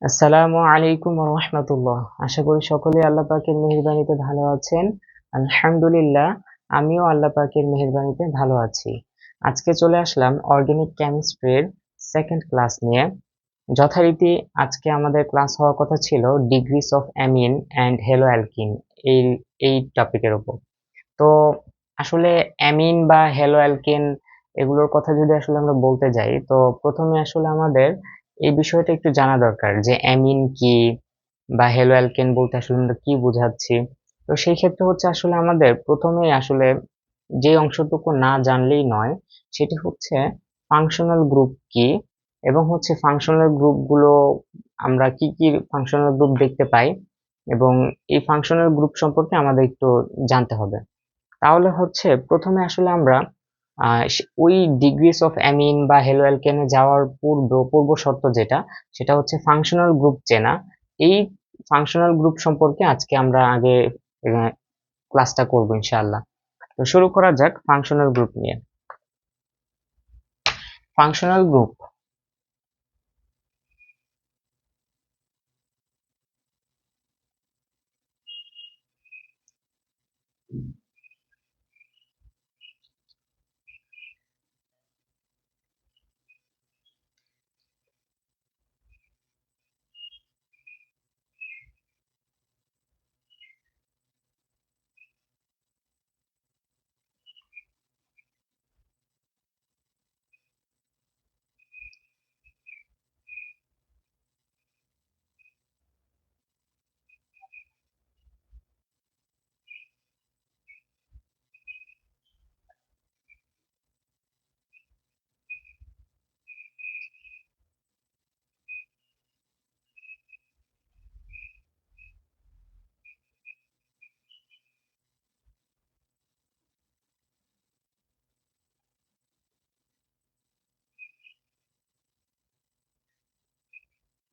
আসসালামু আলাইকুম ওয়া রাহমাতুল্লাহ। আশা করি সকলেই আল্লাহ পাকের মেহেরবানিতে ভালো আছেন। আলহামদুলিল্লাহ, আমিও আল্লাহ পাকের মেহেরবানিতে ভালো আছি। আজকে চলে আসলাম অর্গানিক কেমিস্ট্রির সেকেন্ড ক্লাস নিয়ে। যথারীতি আজকে আমাদের ক্লাস হওয়ার কথা ছিল degrees of amine and hello alkyne, এই এই টপিকের উপর। তো আসলে অ্যামিন বা হ্যালো অ্যালকেন এগুলোর কথা যদি আসলে আমরা বলতে যাই, তো প্রথমে আসলে আমাদের এই বিষয়টা একটু জানা দরকার যে অ্যামিন কি বা হ্যালো অ্যালকেন বলতে আসলে আমরা কি বোঝাচ্ছি। তো সেই ক্ষেত্রে হচ্ছে আসলে আমাদের প্রথমেই আসলে যে অংশটুকু না জানলেই নয়, সেটি হচ্ছে ফাংশনাল গ্রুপ কি, এবং হচ্ছে ফাংশনাল গ্রুপগুলো আমরা কি কি ফাংশনাল গ্রুপ দেখতে পাই, এবং এই ফাংশনাল গ্রুপ সম্পর্কে আমাদের একটু জানতে হবে। তাহলে হচ্ছে প্রথমে আসলে আমরা ওই ডিগ্রিস অফ অ্যামিন বা হ্যালো অ্যালকেনে যাওয়ার পূর্ব শর্ত যেটা, সেটা হচ্ছে ফাংশনাল গ্রুপ চেনা। এই ফাংশনাল গ্রুপ সম্পর্কে আজকে আমরা আগে ক্লাসটা করবো ইনশাআল্লাহ। তো শুরু করা যাক ফাংশনাল গ্রুপ নিয়ে। ফাংশনাল গ্রুপ,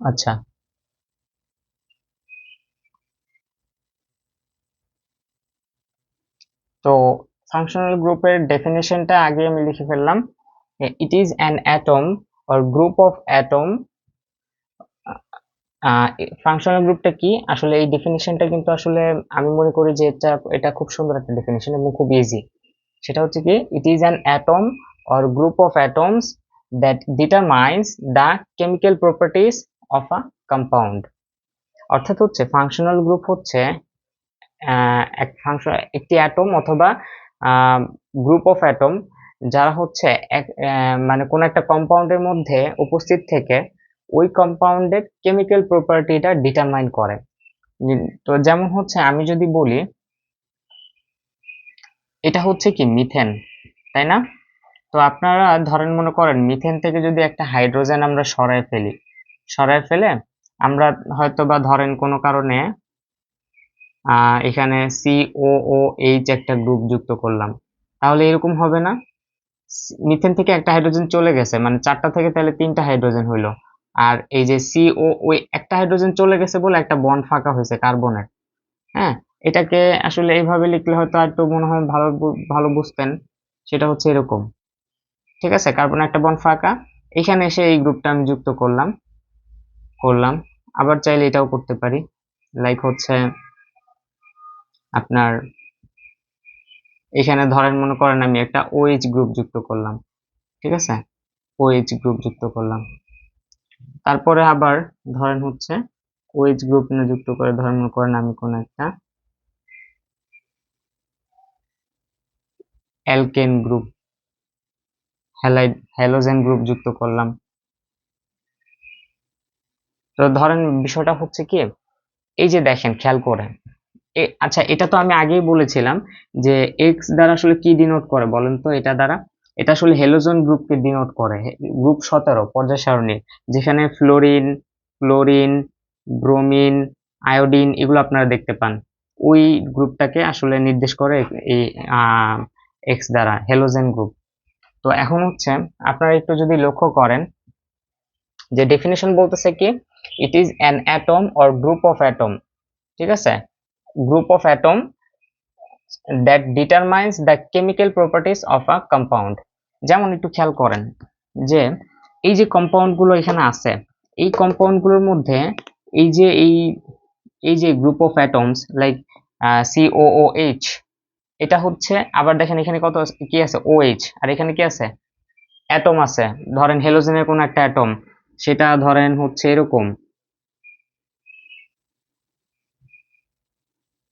আচ্ছা। তো ফাংশনাল গ্রুপের ডেফিনেশনটা আগে আমি লিখে ফেললাম। It is an atom or group of atom. Functional গ্রুপটা কি আসলে, এই ডেফিনিশনটা কিন্তু আসলে আমি মনে করি যে এটা এটা খুব সুন্দর একটা ডেফিনিশন এবং খুব ইজি। সেটা হচ্ছে কি, it is an atom or group of atoms that determines the chemical properties of a compound. অর্থাৎ হচ্ছে ফাংশনাল গ্রুপ হচ্ছে একটি অ্যাটম অথবা গ্রুপ অফ অ্যাটম, যারা হচ্ছে মানে কোন একটা কম্পাউন্ডের মধ্যে উপস্থিত থেকে ওই কম্পাউন্ডের কেমিক্যাল প্রপার্টিটা ডিটারমাইন করে। তো যেমন হচ্ছে আমি যদি বলি এটা হচ্ছে কি মিথেন, তাই না? তো আপনারা ধরেন মনে করেন মিথেন থেকে যদি একটা হাইড্রোজেন আমরা সরায় ফেলে আমরা হয়তো বা ধরেন কোনো কারণে এখানে COOH একটা গ্রুপ যুক্ত করলাম, তাহলে এরকম হবে না? মিথেন থেকে একটা হাইড্রোজেন চলে গেছে, মানে চারটা থেকে তাহলে তিনটা হাইড্রোজেন হইলো। আর এই যে CO, ওই একটা হাইড্রোজেন চলে গেছে বলে একটা বন্ড ফাঁকা হয়েছে কার্বনের। হ্যাঁ, এটাকে আসলে এইভাবে লিখলে হয়তো আর একটু মনে হয় ভালো ভালো বুঝতেন। সেটা হচ্ছে এরকম, ঠিক আছে? কার্বন একটা বন্ড ফাঁকা, এখানে এসে এই গ্রুপটা আমি যুক্ত করলাম। আবার চাইলে এটাও করতে পারি, লাইক হচ্ছে আপনার এখানে ধরেন মনে করেন আমি একটা OH গ্রুপ যুক্ত করলাম, ঠিক আছে? OH গ্রুপ যুক্ত করলাম, তারপরে আবার ধরেন হচ্ছে OH গ্রুপ না যুক্ত করে ধরেন মনে করেন আমি কোন একটা অ্যালকেন গ্রুপ, হ্যালোজেন গ্রুপ যুক্ত করলাম। তো ধরেন বিষয়টা হচ্ছে কি, এই যে দেখেন খেয়াল করেন, আচ্ছা এটা তো আমি আগেই বলেছিলাম যে এক্স দ্বারা আসলে কি ডিনোট করে বলেন তো, এটা দ্বারা এটা আসলে হ্যালোজেন গ্রুপকে ডিনোট করে। গ্রুপ 17 পর্যায় সারণীর, যেখানে ফ্লোরিন, ক্লোরিন, ব্রোমিন, আয়োডিন এগুলো আপনারা দেখতে পান, ওই গ্রুপটাকে আসলে নির্দেশ করে এই এক্স দ্বারা, হ্যালোজেন গ্রুপ। তো এখন হচ্ছে আপনারা একটু যদি লক্ষ্য করেন যে ডেফিনেশন বলতেছে কি, it is an atom or group of atom, ঠিক আছে? Group of atom that determines the chemical properties of a compound। যেমন একটু খেয়াল করেন যে এই যে কম্পাউন্ড গুলো এখানে আছে, এই কম্পাউন্ড গুলোর মধ্যে এই যে এই যে group of atoms like COOH, এটা হচ্ছে, আবার দেখেন এখানে কত কি আছে, OH, আর এখানে কি আছে, অ্যাটম আছে। ধরেন হেলোজেনের কোন একটা অ্যাটম, সেটা ধরেন হচ্ছে এরকম,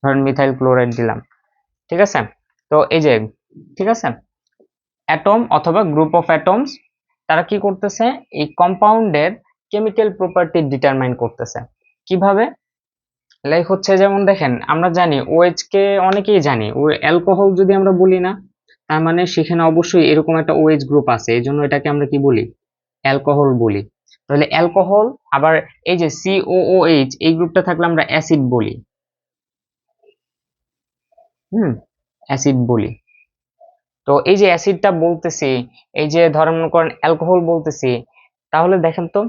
ধরেন মিথাইল ক্লোরাইড দিলাম, ঠিক আছে। তো এই যে, ঠিক আছে, অ্যাটম অথবা গ্রুপ অফ অ্যাটমস, তারা কি করতেছে, এই কম্পাউন্ডের কেমিক্যাল প্রপার্টি ডিটারমাইন করতেছে। কিভাবে? লাইক হচ্ছে যেমন দেখেন, আমরা জানি OH কে অনেকেই জানি, ও অ্যালকোহল যদি আমরা বলি না, তার মানে সেখানে অবশ্যই এরকম একটা OH গ্রুপ আছে, এই জন্য এটাকে আমরা কি বলি, অ্যালকোহল বলি। তাহলে অ্যালকোহল, আবার এই যে COOH, এই গ্রুপটা থাকলে আমরা অ্যাসিড বলি। অ্যাসিড বলি। তো এই যে অ্যাসিডটা বলতেছি, এই যে ধরেন মনে করেন অ্যালকোহল বলতেছি, তাহলে দেখেন তো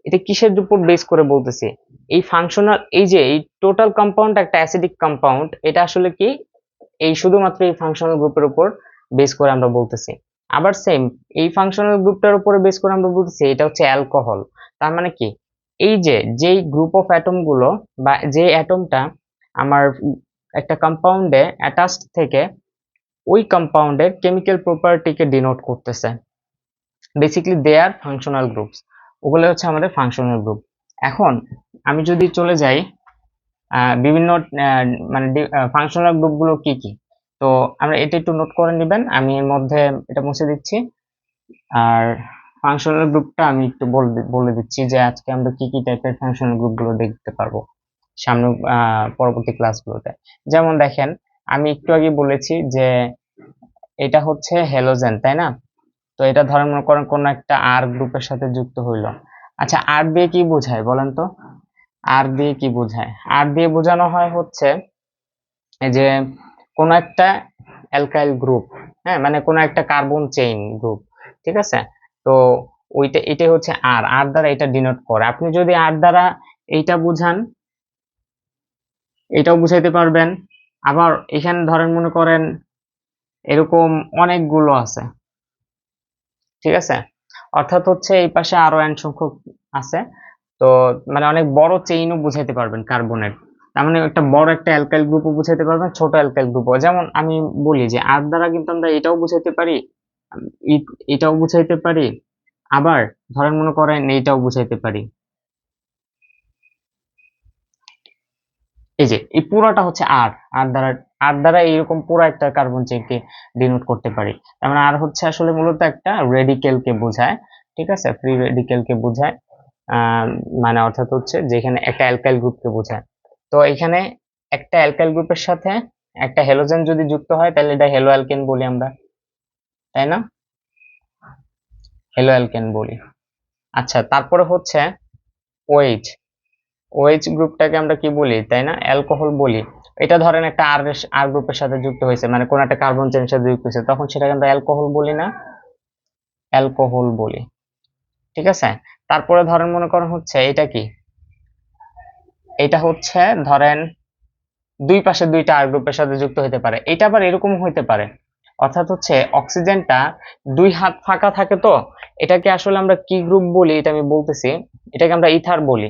এটা কিসের উপর বেস করে বলতেছি, এই ফাংশনাল, এই যে এই টোটাল কম্পাউন্ড একটা অ্যাসিডিক কম্পাউন্ড, এটা আসলে কি এই শুধুমাত্র এই ফাংশনাল গ্রুপের উপর বেস করে আমরা বলতেছি। আবার সেম এই ফাংশনাল গ্রুপটার উপরে বেস করে আমরা বলতেছি এটা হচ্ছে অ্যালকোহল। তার মানে কি, এই যে যেই গ্রুপ অফ অ্যাটম গুলো বা যে অ্যাটমটা আমার একটা কম্পাউন্ডে অ্যাটাচড থেকে ওই কম্পাউন্ডের কেমিক্যাল প্রপার্টিকে ডিনোট করতেছে, basically they are functional groups, ওগুলো হচ্ছে আমাদের ফাংশনাল গ্রুপ। এখন আমি যদি চলে যাই বিভিন্ন মানে ফাংশনাল গ্রুপগুলো কি কি, তো আমরা এটা একটু নোট করে নেবেন, আমি এর মধ্যে এটা মুছে দিচ্ছি। আর ফাংশনাল গ্রুপটা আমি একটু বলে দিচ্ছি যে আজকে আমরা কি কি টাইপের ফাংশনাল গ্রুপগুলো দেখতে পারবো সামনে পরবর্তী ক্লাসগুলোতে। যেমন দেখেন, আমি একটু আগে বলেছি যে এটা হচ্ছে হ্যালোজেন, তাই না? তো এটা ধরেন মনে করেন কোন একটা আর গ্রুপের সাথে যুক্ত হইলো। আচ্ছা, আর দিয়ে কি বোঝায় বলেন তো? আর দিয়ে কি বোঝায়? আর দিয়ে বোঝানো হয় হচ্ছে এই যে কোন একটা অ্যালকাইল গ্রুপ, হ্যাঁ, মানে কোন একটা কার্বন চেইন গ্রুপ, ঠিক আছে। তো ওইটা, এটাই হচ্ছে আর, আর দ্বারা এটা ডিনোট করে। আপনি যদি আর দ্বারা এইটা বুঝান, এটাও বুঝাইতে পারবেন। আবার এখানে ধরেন মনে করেন এরকম অনেকগুলো আছে, ঠিক আছে, অর্থাৎ হচ্ছে এই পাশে আরো n সংখ্যক আছে। তো মানে অনেক বড় চেইনও বুঝাইতে পারবেন কার্বনের, তার মানে একটা বড় একটা অ্যালকাইল গ্রুপও বুঝাইতে পারবেন, ছোট অ্যালকাইল গ্রুপও। যেমন আমি বলি যে আর দ্বারা কিন্তু আমরা এটাও বুঝাইতে পারি, এটাও বুঝাইতে পারি, আবার ধরেন মনে করেন এইটাও বুঝাইতে পারি। এই যে এই পুরোটা হচ্ছে আর, আর দ্বারা এইরকম পুরো একটা কার্বন চেইনকে ডিনোট করতে পারি। তার মানে আর হচ্ছে আসলে মূলত একটা রেডিকেলকে বোঝায়, ঠিক আছে, ফ্রি রেডিকেলকে বোঝায়। মানে অর্থাৎ হচ্ছে যেখানে একটা অ্যালকাইল গ্রুপকে বোঝায়। তো এখানে একটা অ্যালকাইল গ্রুপের সাথে একটা হ্যালোজেন যদি যুক্ত হয় তাহলে এটা হ্যালো অ্যালকেন বলি আমরা, তাই না? হ্যালো অ্যালকেন বলি। আচ্ছা, তারপরে হচ্ছে ওএইচ, ওএইচ গ্রুপটাকে আমরা কি বলি, তাই না, অ্যালকোহল বলি। এটা ধরেন একটা আর গ্রুপের সাথে যুক্ত হয়েছে, মানে কোন একটা কার্বন চেনের সাথে যুক্ত হয়েছে, তখন সেটাকে আমরা অ্যালকোহল বলি না, অ্যালকোহল বলি, ঠিক আছে। তারপরে ধরেন মনে করেন হচ্ছে এটা কি, এটা হচ্ছে ধরেন দুই পাশে দুইটা আর গ্রুপের সাথে যুক্ত হতে পারে, এটা আবার এরকম হইতে পারে, অর্থাৎ হচ্ছে অক্সিজেনটা দুই হাত ফাঁকা থাকে, তো এটাকে আসলে আমরা কি গ্রুপ বলি এটা আমি বলতেছি, এটাকে আমরা ইথার বলি।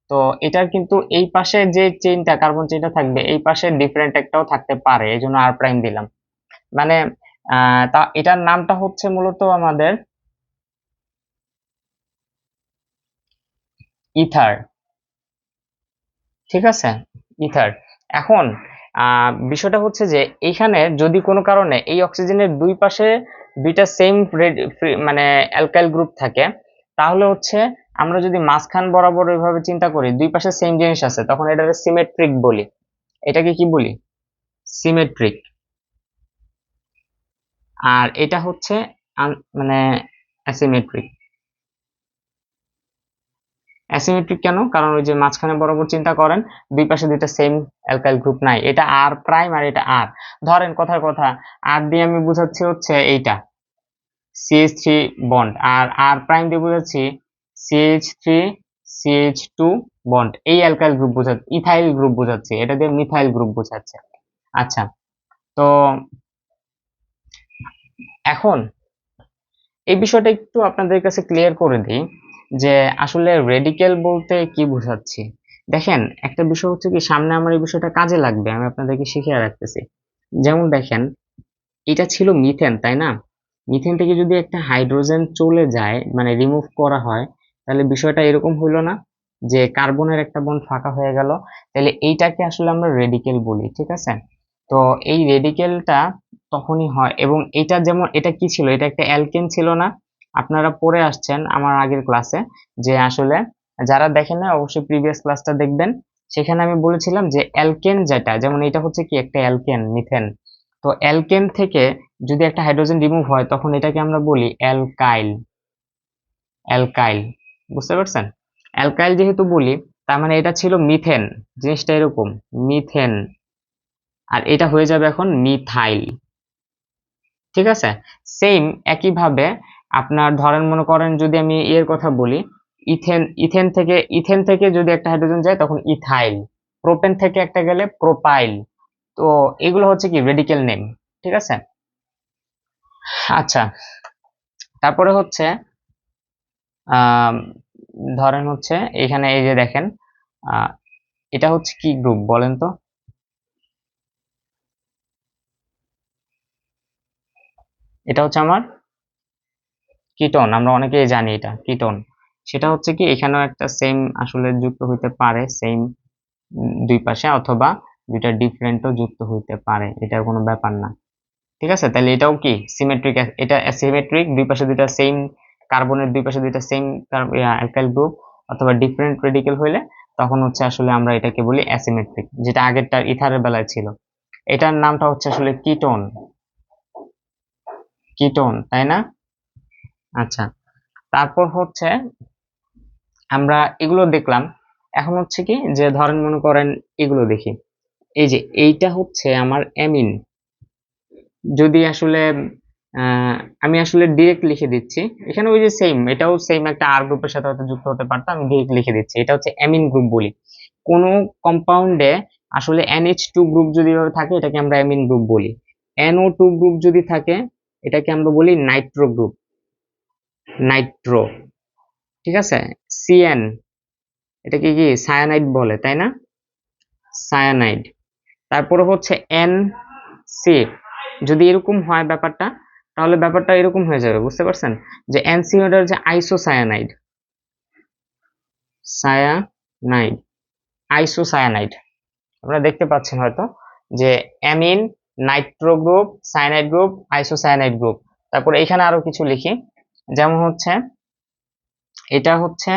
তো এটার কিন্তু এই পাশে যে চেইনটা, কার্বন চেইনটা থাকবে, এই পাশে ডিফারেন্ট একটাও থাকতে পারে, এই জন্য আর প্রাইম দিলাম। মানে তা এটার নামটা হচ্ছে মূলত আমাদের ইথার, ঠিক আছে, ইথার। এখন বিষয়টা হচ্ছে যে এইখানে যদি কোনো কারণে এই অক্সিজেনের দুই পাশে দুইটা সেম মানে অ্যালকাইল গ্রুপ থাকে, তাহলে হচ্ছে আমরা যদি মাঝখান বরাবর ওইভাবে চিন্তা করি, দুই পাশে সেম জিনিস আছে, তখন এটাকে সিমেট্রিক বলি। এটাকে কি বলি, সিমেট্রিক। আর এটা হচ্ছে মানে অ্যাসিমেট্রিক। অ্যাসিমেট্রিক কেন? কারণ ওই যে মাঝখানে বরাবর চিন্তা করেন, দুই পাশে দুইটা সেম অ্যালকাইল গ্রুপ নাই, এটা আর প্রাইম আর এটা আর। ধরেন কথার কথা, আর দিয়ে আমি বুঝাচ্ছি হচ্ছে এইটা CH3 বন্ড, আর আর প্রাইম দিয়ে বুঝাচ্ছি CH3 CH2 বন্ড, এই অ্যালকাইল গ্রুপ বোঝাচ্ছে, ইথাইল গ্রুপ বোঝাচ্ছে, এটা দিয়ে মিথাইল গ্রুপ বোঝাচ্ছে। আচ্ছা, তো এখন এই বিষয়টা একটু আপনাদের কাছে ক্লিয়ার করে দিই যে আসলে রেডিকেল বলতে কি বোঝাচ্ছি। দেখেন একটা বিষয় হচ্ছে কি, সামনে আমার এই বিষয়টা কাজে লাগবে, আমি আপনাদেরকে শিখিয়ে রাখতেছি। যেমন দেখেন, এটা ছিল মিথেন, তাই না? মিথেন থেকে যদি একটা হাইড্রোজেন চলে যায়, মানে রিমুভ করা হয়, তাহলে বিষয়টা এরকম হইলো না যে কার্বনের একটা বন্ড ফাঁকা হয়ে গেল। তাহলে এইটাকে আসলে আমরা রেডিকেল বলি, ঠিক আছে? তো এই রেডিকেলটা তখনই হয়, এবং এটা যেমন, এটা কি ছিল, এটা একটা অ্যালকেন ছিল না? আপনারা পড়ে আসছেন আমার আগের ক্লাসে, যে আসলে যারা দেখেন না অবশ্যই প্রিভিয়াস ক্লাসটা দেখবেন। সেখানে আমি বলেছিলাম যে অ্যালকেন যেটা, যেমন এটা হচ্ছে কি একটা অ্যালকেন, মিথেন। তো অ্যালকেন থেকে যদি একটা হাইড্রোজেন রিমুভ হয়, তখন এটাকে আমরা বলি অ্যালকাইল। অ্যালকাইল, বুঝতে পারছেন? অ্যালকাইল যেহেতু বলি, তার মানে এটা ছিল মিথেন, জিনিসটা এরকম, মিথেন। আর এটা হয়ে যাবে এখন মিথাইল, ঠিক আছে? সেম একইভাবে আপনার ধরেন, মনে করেন যদি আমি এর কথা বলি, ইথেন থেকে যদি একটা হাইড্রোজেন যায় তখন ইথাইল। প্রোপেন থেকে একটা গেলে প্রোপাইল। তো এগুলো হচ্ছে কি রেডিকেল নেম, ঠিক আছে? আচ্ছা, তারপরে হচ্ছে আহ ধরেন হচ্ছে এখানে এই যে দেখেন, আহ এটা হচ্ছে কি গ্রুপ বলেন তো? এটা হচ্ছে আমার কিটোন, আমরা অনেকেই জানি এটা কিটোন। সেটা হচ্ছে কি, এখানেও একটা সেম আসলে যুক্ত হইতে পারে, সেম দুই পাশে, অথবা দুইটা ডিফারেন্টও যুক্ত হইতে পারে, এটা কোনো ব্যাপার না, ঠিক আছে? তাহলে এটাও কি সিমেট্রিক, এটা অ্যাসিমেট্রিক, দুই পাশে দুইটা সেম কার্বনের, দুই পাশে দুইটা সেম অ্যালকাইল গ্রুপ, অথবা ডিফারেন্ট রেডিকেল হইলে তখন হচ্ছে আসলে আমরা এটাকে বলি অ্যাসিমেট্রিক, যেটা আগেরটার ইথারের বেলায় ছিল। এটার নামটা হচ্ছে আসলে কিটোন। কিটোন, তাই না? আচ্ছা, তারপর হচ্ছে আমরা এগুলো দেখলাম। এখন হচ্ছে কি, যে ধরেন মনে করেন এগুলো দেখি, এই যে এইটা হচ্ছে আমার অ্যামিন। যদি আসলে আহ, আমি আসলে ডিরেক্ট লিখে দিচ্ছি, এখানে ওই যে সেম, এটাও সেম একটা আর গ্রুপের সাথে হয়তো যুক্ত হতে পারতো, আমি ডিরেক্ট লিখে দিচ্ছি, এটা হচ্ছে অ্যামিন গ্রুপ বলি। কোন কম্পাউন্ডে আসলে NH2 গ্রুপ যদি এভাবে থাকে, এটাকে আমরা অ্যামিন গ্রুপ বলি। NO2 গ্রুপ যদি থাকে, এটাকে আমরা বলি নাইট্রো গ্রুপ, নাইট্রো, ঠিক আছে? CN, এটাকে কি সায়ানাইড বলে, তাই না? সায়ানাইড। তারপরে হচ্ছে NC, যদি এরকম হয় ব্যাপারটা, তাহলে ব্যাপারটা এরকম হয়ে যাবে, বুঝতে পারছেন? যে NCO যে আইসোসায়ানাইড, সায়ানাইড, আইসোসায়ানাইড। আপনারা দেখতে পাচ্ছেন হয়তো যে amine, Nitro group, cyanide group, isocyanide group. তারপরে এখানে আরো কিছু লিখি, যেমন হচ্ছে এটা হচ্ছে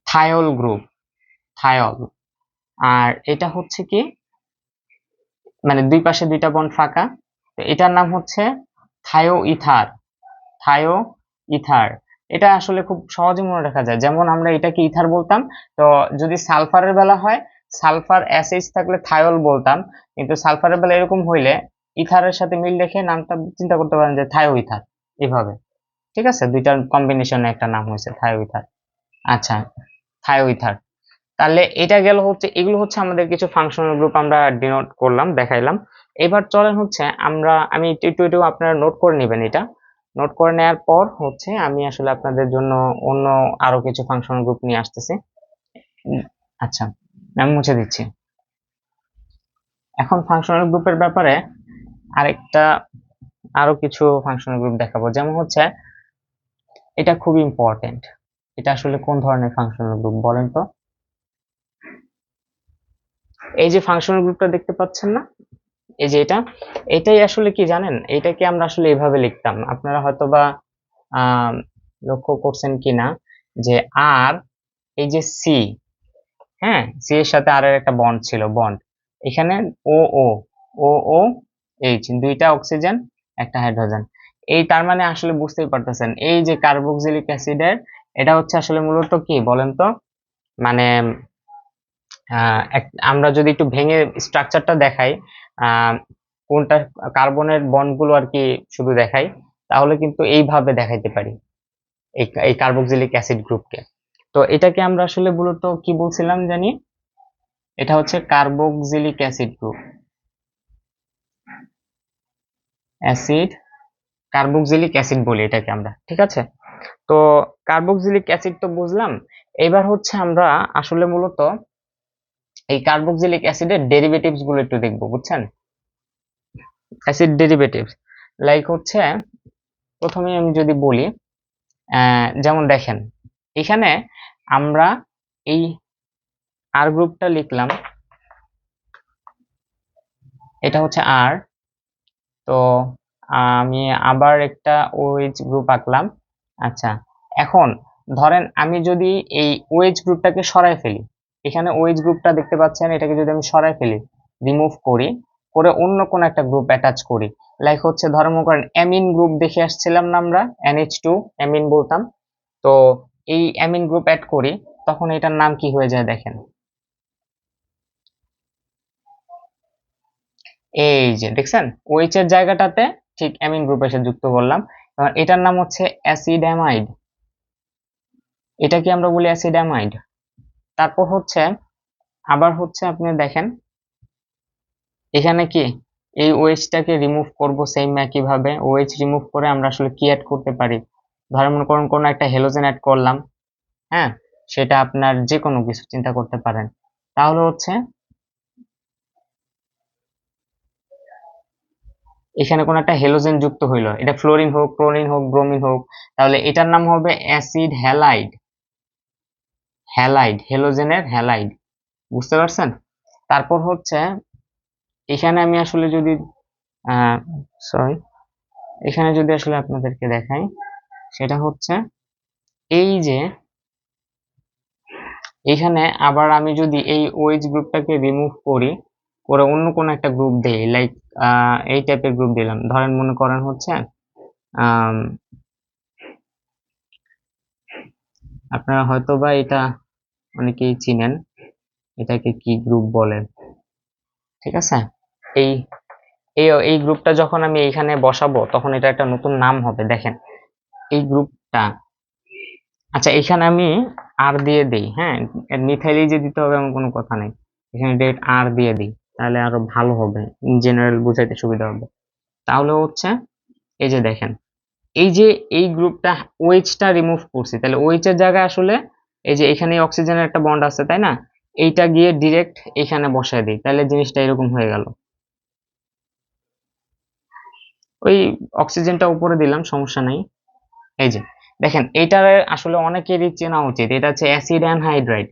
থায়োল গ্রুপ, থায়োল। আর এটা হচ্ছে কি, মানে দুই পাশে দুইটা বন্ড ফাঁকা, তো এটার নাম হচ্ছে থায়ো ইথার, থায়ো ইথার। এটা আসলে খুব সহজে মনে রাখা যায়, যেমন আমরা এটাকে ইথার বলতাম, তো যদি সালফারের বেলা হয়, সালফার অ্যাসিড থাকলে থায়োল বলতাম, কিন্তু সালফারের বেলা এরকম হইলে ইথারের সাথে মিল রেখে নামটা চিন্তা করতে পারেন যে থায়ো ইথার, এভাবে, ঠিক আছে? দুইটার কম্বিনেশনে একটা নাম হয়েছে থায়ো ইথার। আচ্ছা, থায়ো ইথার। তাহলে এটা গেল হচ্ছে, এগুলো হচ্ছে আমাদের কিছু ফাংশনাল গ্রুপ আমরা ডিনোট করলাম, দেখাইলাম। এবার চলেন হচ্ছে আমি একটু আপনারা নোট করে নেবেন, এটা নোট করে নেওয়ার পর হচ্ছে আমি আসলে আপনাদের জন্য অন্য আরো কিছু ফাংশনাল গ্রুপ নিয়ে আসতেছি। আচ্ছা, আমি মুছে দিচ্ছি। এখন ফাংশনাল গ্রুপের ব্যাপারে আরেকটা, আরো কিছু ফাংশনাল গ্রুপ দেখাবো, যেমন হচ্ছে এটা খুব ইম্পর্টেন্ট। এটা আসলে কোন ধরনের ফাংশনাল গ্রুপ বলেন তো? এই যে ফাংশনাল গ্রুপটা দেখতে পাচ্ছেন না, এই যে এটাই আসলে কি জানেন, এটাকে আমরা আসলে এভাবে লিখতাম, আপনারা হয়তোবা আহ লক্ষ্য করছেন কিনা, যে আর এই যে সি, হ্যাঁ, সি এর সাথে আর এর একটা বন্ড ছিল, বন্ড এখানে ও ও, ও ও এইচ, দুইটা অক্সিজেন একটা হাইড্রোজেন। এই তার মানে আসলে বুঝতেই পারতেছেন, এই যে কার্বক্সিলিক অ্যাসিডের, এটা হচ্ছে আসলে মূলত কি বলেন তো, মানে আমরা যদি একটু ভেঙে স্ট্রাকচারটা দেখাই, আহ, কোনটা কার্বনের বন্ডগুলো আর কি শুধু দেখাই, তাহলে কিন্তু এইভাবে দেখাইতে পারি এই কার্বক্সিলিক অ্যাসিড গ্রুপকে। তো এটাকে আমরা আসলে মূলত কি বলছিলাম জানি, এটা হচ্ছে carboxylic acid group, acid carboxylic acid বলি এটাকে আমরা, ঠিক আছে। তো কার্বক্সিলিক অ্যাসিড তো বুঝলাম। এবার হচ্ছে আমরা আসলে মূলত এই কার্বক্সিলিক অ্যাসিডের ডেরিভেটিভস গুলো একটু দেখবো, বুঝছেন। অ্যাসিড ডেরিভেটিভস লাইক হচ্ছে, প্রথমে আমি যদি বলি, যেমন দেখেন এখানে আমরা এই আর গ্রুপটা লিখলাম, এটা হচ্ছে আর। তো আমি আবার একটা ওএইচ গ্রুপ আঁকলাম। আচ্ছা, এখন ধরেন আমি যদি এই ওএইচ গ্রুপটাকে সরাই ফেলি, এখানে ওএইচ গ্রুপটা দেখতে পাচ্ছেন, এটাকে যদি আমি সরাই ফেলি, রিমুভ করি, করে অন্য কোন একটা গ্রুপ অ্যাটাচ করি, লাইক হচ্ছে ধর্ম করেন অ্যামিন গ্রুপ দেখে আসছিলাম না আমরা, NH2 অ্যামিন বলতাম। তো এই অ্যামিন গ্রুপ অ্যাড করি, তখন এটার নাম কি হয়ে যায় দেখেন, এই যে দেখছেন ওএইচ এর জায়গাটাতে ঠিক অ্যামিন গ্রুপ এসে যুক্ত করলাম। এটার নাম হচ্ছে অ্যাসিডামাইড, এটা কি আমরা বলি অ্যাসিডামাইড। তারপর হচ্ছে আবার হচ্ছে আপনি দেখেন এখানে কি এই ওএইচটাকে রিমুভ করব, সেম একই ভাবে ওএইচ রিমুভ করে আমরা আসলে কি অ্যাড করতে পারি, ধরেন মনে করুন কোনো একটা হ্যালোজেন অ্যাড করলাম, হ্যাঁ, সেটা আপনার যে কোনো কিছু চিন্তা করতে পারেন। তাহলে হচ্ছে এখানে কোনো একটা হ্যালোজেন যুক্ত হইলো, এটা ফ্লোরিন হোক, ক্লোরিন হোক, ব্রোমিন হোক, তাহলে এটার নাম হবে অ্যাসিড হ্যালাইড। হ্যালাইড, হ্যালোজেনের হ্যালাইড, বুঝতে পারছেন। তারপর হচ্ছে এখানে আমি আসলে যদি সরি, এখানে যদি আসলে আপনাদেরকে দেখাই, সেটা হচ্ছে এই যে এখানে আবার আমি যদি এই ওএইচ গ্রুপটাকে রিমুভ করি, করে অন্য কোনো একটা গ্রুপ দেই, লাইক এই টাইপের গ্রুপ দিলাম, ধরেন মনে করেন হচ্ছে আপনারা হয়তো বা এটা অনেকেই চিনেন, এটাকে কি গ্রুপ বলে, ঠিক আছে। এই এই এই গ্রুপটা যখন আমি এখানে বসাবো, তখন এটা একটা নতুন নাম হবে, দেখেন এই গ্রুপটা। আচ্ছা, এখানে আমি আর দিয়ে দিই, হ্যাঁ, মিথাইলেই যে দিতে হবে এমন কোনো কথা নেই, এখানে ডিরেক্ট আর দিয়ে দিই, তাহলে আরো ভালো হবে, ইন জেনারেল বুঝাইতে সুবিধা হবে। তাহলে হচ্ছে এই যে দেখেন, এই যে এই গ্রুপটা ওএইচটা রিমুভ করছি, তাহলে ওএইচ এর জায়গায় আসলে এই যে এখানে অক্সিজেনের একটা বন্ড আছে, তাই না, এইটা গিয়ে ডিরেক্ট এখানে বসায় দিই, তাহলে জিনিসটা এরকম হয়ে গেল। ওই অক্সিজেনটা উপরে দিলাম, সমস্যা নাই। এই যে দেখেন, এইটার আসলে অনেকেরই চেনা উচিত, এটা হচ্ছে অ্যাসিড অ্যানহাইড্রাইড।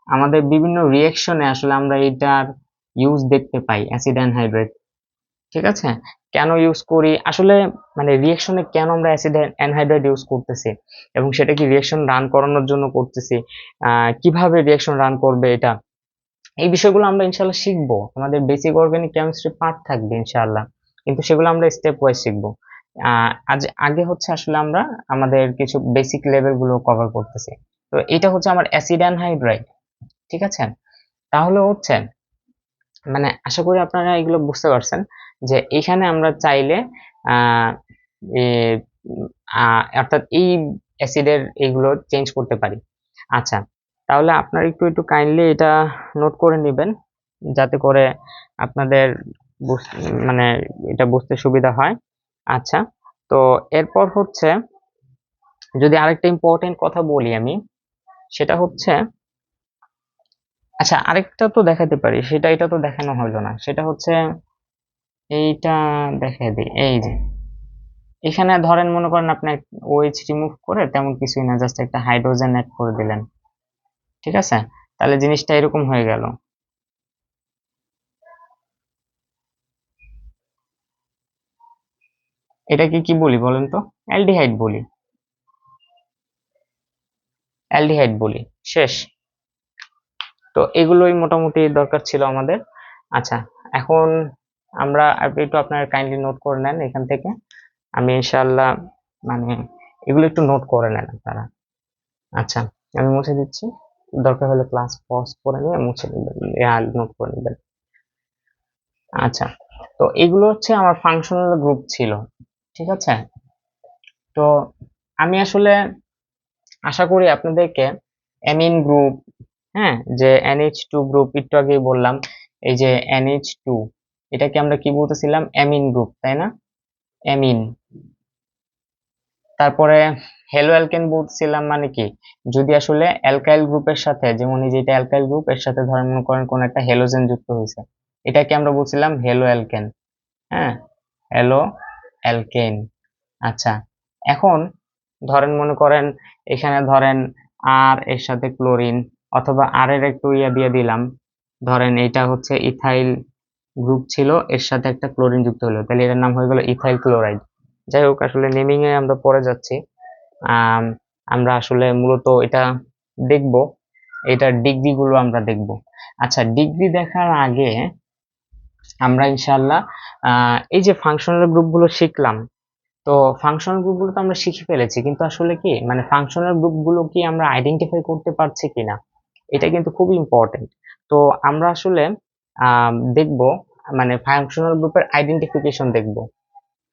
আমাদের বিভিন্ন রিঅ্যাকশনে আসলে আমরা এটার ইউজ দেখতে পাই, অ্যাসিড অ্যানহাইড্রাইড, ঠিক আছে। কেন ইউজ করি আসলে, মানে রিঅ্যাকশনে কেন আমরা অ্যাসিড অ্যানহাইড্রাইড ইউজ করতেছি, এবং সেটা কি রিঅ্যাকশন রান করানোর জন্য করতেছি, কিভাবে রিঅ্যাকশন রান করবে এটা, এই বিষয়গুলো আমরা ইনশাল্লাহ শিখবো, আমাদের বেসিক অর্গানিক কেমিস্ট্রি পার্ট থাকবে ইনশাআল্লাহ, কিন্তু সেগুলো আমরা স্টেপ ওয়াইজ শিখবো। আজ আগে হচ্ছে আসলে আমরা আমাদের কিছু বেসিক লেভেল গুলো কভার করতেছি। তো এটা হচ্ছে আমার অ্যাসিড অ্যানহাইড্রাইড, ঠিক আছে। তাহলে হচ্ছে মানে আশা করি আপনারা এগুলো বুঝতে পারছেন, যে এখানে আমরা চাইলে আহ এ, অর্থাৎ এই অ্যাসিডের এইগুলো চেঞ্জ করতে পারি। আচ্ছা, তাহলে আপনারা একটু একটু কাইন্ডলি এটা নোট করে নেবেন, যাতে করে আপনাদের মানে এটা বুঝতে সুবিধা হয়। আচ্ছা, তো এরপর হচ্ছে যদি আরেকটা ইম্পর্টেন্ট কথা বলি আমি, সেটা হচ্ছে, আচ্ছা আরেকটা তো দেখাতে পারি, সেটা এটা তো দেখানো হলো না, সেটা হচ্ছে এইটা দেখাই দিই। এই যে এখানে ধরেন মনে করেন আপনি ওএইচ রিমুভ করে তেমন কিছুই না, জাস্ট একটা হাইড্রোজেন অ্যাড করে দিলেন, ঠিক আছে, তাহলে জিনিসটা এরকম হয়ে গেল। এটাকে কি বলি বলেন তো, অ্যালডিহাইড বলি, অ্যালডিহাইড বলি, শেষ। তো এগুলোই মোটামুটি দরকার ছিল আমাদের। আচ্ছা, এখন আমরা আপনি একটু আপনার কাইন্ডলি নোট করে নেন এখান থেকে, আমি ইনশাআল্লাহ মানে এগুলো একটু নোট করে নেন আপনারা। আচ্ছা, আমি মুছে দিচ্ছি, দরকার হলে ক্লাস পজ করে নিয়ে মুছে নেবেন, নোট করে নেবেন। আচ্ছা, তো এগুলো হচ্ছে আমার ফাংশনাল গ্রুপ ছিল, ঠিক আছে। তো আমি আসলে আশা করি আপনাদেরকে অ্যামিন গ্রুপ, হ্যাঁ, যে NH2 গ্রুপ একটু আগেই বললাম, এই যে NH2, এটাকে আমরা কি বলতেছিলাম, অ্যামিন গ্রুপ, তাই না, অ্যামিন, তারপরে হ্যালো অ্যালকেন বলছিলাম মানে কি, যদি আসলে অ্যালকাইল গ্রুপের সাথে, যেমন এই যেটা অ্যালকাইল গ্রুপ এর সাথে ধরেন মনে করেন কোন একটা হ্যালোজেন যুক্ত হয়েছে, এটাকে আমরা বলছিলাম হ্যালো অ্যালকেন। হ্যাঁ, হ্যালো অ্যালকেন। আচ্ছা, এখন ধরেন মনে করেন এখানে ধরেন আর এর সাথে ক্লোরিন, অথবা আর এর একটু ইয়া দিয়ে দিলাম, ধরেন এটা হচ্ছে ইথাইল গ্রুপ ছিল, এর সাথে একটা ক্লোরিন যুক্ত হলো, তাহলে এটার নাম হয়ে গেল ইথাইল ক্লোরাইড। যাই হোক, আসলে নেমিং এ আমরা পরে যাচ্ছি। আমরা আসলে মূলত এটা দেখব, এটার ডিগ্রি গুলো আমরা দেখব। আচ্ছা, ডিগ্রি দেখার আগে আমরা ইনশাআল্লাহ এই যে ফাংশনাল গ্রুপগুলো শিখলাম, তো ফাংশনাল গ্রুপগুলো তো আমরা শিখে ফেলেছি, কিন্তু আসলে কি মানে ফাংশনাল গ্রুপগুলো কি আমরা আইডেন্টিফাই করতে পারছি কিনা, এটা কিন্তু খুবই ইম্পর্টেন্ট। তো আমরা আসলে দেখব, মানে ফাংশনাল গ্রুপের আইডেন্টিফিকেশন দেখব,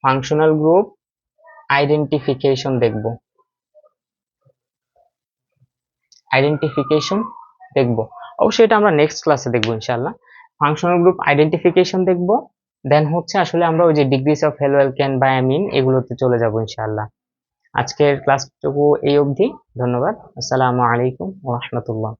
ফাংশনাল গ্রুপ আইডেন্টিফিকেশন দেখব, আইডেন্টিফিকেশন দেখব। অবশ্যই এটা আমরা নেক্সট ক্লাসে দেখব ইনশাআল্লাহ। ফাংশনাল গ্রুপ আইডেন্টিফিকেশন দেখব, দেন হচ্ছে আসলে আমরা ওই যে ডিগ্রিস অফ হ্যালো অ্যালকেন বা অ্যামিন এগুলোতে চলে যাব ইনশাআল্লাহ। আজকের ক্লাসটুকু এই অবধি। ধন্যবাদ। আসসালামু আলাইকুম ওয়া রাহমাতুল্লাহ।